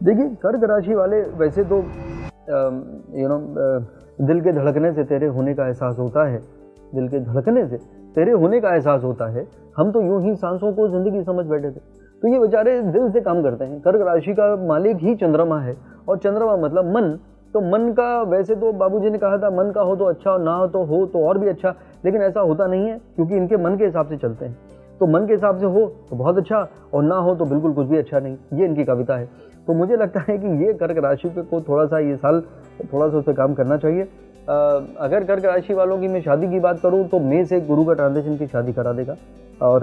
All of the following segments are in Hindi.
देखिए, कर्क राशि वाले वैसे तो दिल के धड़कने से तेरे होने का एहसास होता है, दिल के धड़कने से तेरे होने का एहसास होता है। हम तो यूं ही सांसों को जिंदगी समझ बैठे थे। तो ये बेचारे दिल से काम करते हैं। कर्क राशि का मालिक ही चंद्रमा है, और चंद्रमा मतलब मन। तो मन का वैसे तो बाबूजी ने कहा था मन का हो तो अच्छा और ना हो तो और भी अच्छा, लेकिन ऐसा होता नहीं है, क्योंकि इनके मन के हिसाब से चलते हैं। तो मन के हिसाब से हो तो बहुत अच्छा, और ना हो तो बिल्कुल कुछ भी अच्छा नहीं। ये इनकी कविता है। तो मुझे लगता है कि ये कर्क राशि को थोड़ा सा ये साल थोड़ा सा उस पर काम करना चाहिए। अगर कर्क राशि वालों की मैं शादी की बात करूं तो मई से गुरु का ट्रांजिशन की शादी करा देगा। और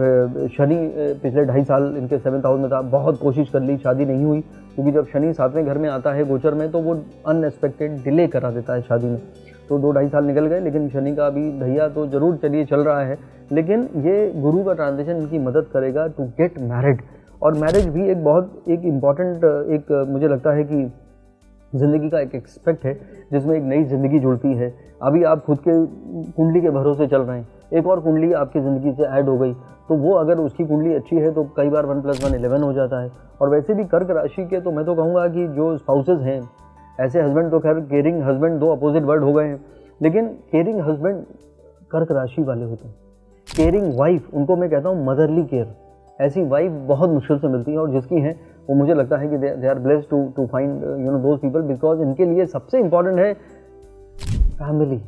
शनि पिछले 2.5 साल इनके 7th हाउस में था, बहुत कोशिश कर ली, शादी नहीं हुई, क्योंकि जब शनि 7वें घर में आता है गोचर में तो वो अनएक्सपेक्टेड डिले करा देता है शादी में। तो 2-2.5 साल निकल गए, लेकिन शनि का अभी ढैया तो जरूर चलिए चल रहा है, लेकिन ये गुरु का ट्रांजिशन इनकी मदद करेगा टू गेट मैरिड। और मैरिज भी एक बहुत एक इम्पॉर्टेंट एक मुझे लगता है कि ज़िंदगी का एक एक्सपेक्ट है, जिसमें एक नई ज़िंदगी जुड़ती है। अभी आप खुद के कुंडली के भरोसे चल रहे हैं, एक और कुंडली आपकी ज़िंदगी से ऐड हो गई, तो वो अगर उसकी कुंडली अच्छी है तो कई बार 1+1 11 हो जाता है। और वैसे भी कर्क राशि के तो मैं तो कहूँगा कि जो स्पाउसेस हैं, ऐसे हस्बैंड तो खैर केयरिंग हस्बैंड 2 अपोजिट वर्ड हो गए हैं, लेकिन केयरिंग हस्बैंड कर्क राशि वाले होते हैं। केयरिंग वाइफ, उनको मैं कहता हूँ मदरली केयर, ऐसी वाइफ बहुत मुश्किल से मिलती है, और जिसकी हैं वो मुझे लगता है कि they are blessed to find those people, because इनके लिए सबसे इम्पॉर्टेंट है फैमिली,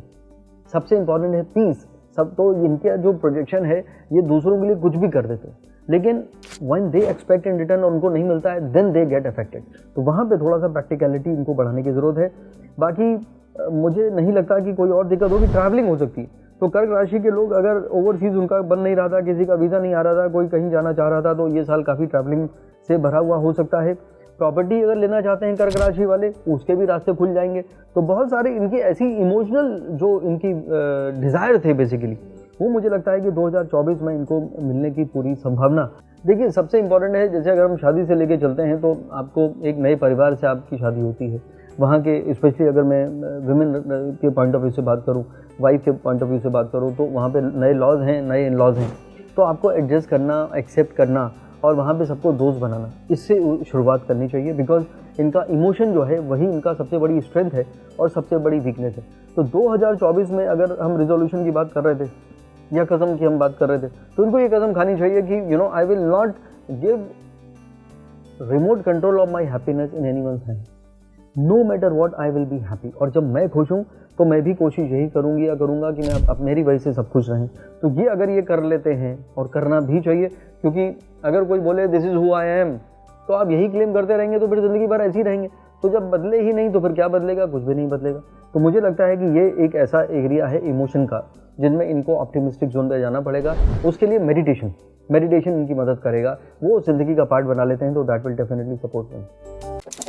सबसे इम्पॉर्टेंट है पीस। सब तो इनका जो प्रोजेक्शन है ये दूसरों के लिए कुछ भी कर देते हैं, लेकिन when they expect in return और उनको नहीं मिलता है, देन दे गेट अफेक्टेड। तो वहाँ पे थोड़ा सा प्रैक्टिकलिटी इनको बढ़ाने की ज़रूरत है। बाकी मुझे नहीं लगता कि कोई और दिक्कत होगी। ट्रैवलिंग हो सकती है, तो कर्क राशि के लोग अगर ओवरसीज उनका बन नहीं रहा था, किसी का वीज़ा नहीं आ रहा था, कोई कहीं जाना चाह रहा था, तो ये साल काफ़ी ट्रैवलिंग से भरा हुआ हो सकता है। प्रॉपर्टी अगर लेना चाहते हैं कर्क राशि वाले, उसके भी रास्ते खुल जाएंगे। तो बहुत सारे इनकी ऐसी इमोशनल जो इनकी डिज़ायर थे बेसिकली, वो मुझे लगता है कि 2024 में इनको मिलने की पूरी संभावना। देखिए, सबसे इम्पॉर्टेंट है, जैसे अगर हम शादी से लेके चलते हैं तो आपको एक नए परिवार से आपकी शादी होती है। वहाँ के स्पेशली अगर मैं विमेन के पॉइंट ऑफ व्यू से बात करूँ, वाइफ के पॉइंट ऑफ व्यू से बात करूँ, तो वहाँ पे नए लॉज हैं, नए इन लॉज हैं, तो आपको एडजस्ट करना, एक्सेप्ट करना और वहाँ पे सबको दोस्त बनाना, इससे शुरुआत करनी चाहिए। बिकॉज इनका इमोशन जो है वही इनका सबसे बड़ी स्ट्रेंथ है और सबसे बड़ी वीकनेस है। तो 2024 में अगर हम रिजोल्यूशन की बात कर रहे थे या कसम की हम बात कर रहे थे, तो इनको ये कसम खानी चाहिए कि I will not give remote control of my happiness in anyone's hand, no matter what I will be happy. और जब मैं खुश हूँ तो मैं भी कोशिश यही करूँगी या करूँगा कि मैं अब मेरी वजह से सब खुश रहें। तो ये अगर ये कर लेते हैं, और करना भी चाहिए, क्योंकि अगर कोई बोले this is who I am, तो आप यही क्लेम करते रहेंगे तो फिर ज़िंदगी भर ऐसे ही रहेंगे। तो जब बदले ही नहीं तो फिर क्या बदलेगा? कुछ भी नहीं बदलेगा। तो मुझे लगता है कि ये एक ऐसा एरिया है इमोशन का, जिनमें इनको ऑप्टिमिस्टिक जोन पे जाना पड़ेगा। उसके लिए मेडिटेशन इनकी मदद करेगा। वो ज़िंदगी का पार्ट बना लेते हैं तो that will definitely support them.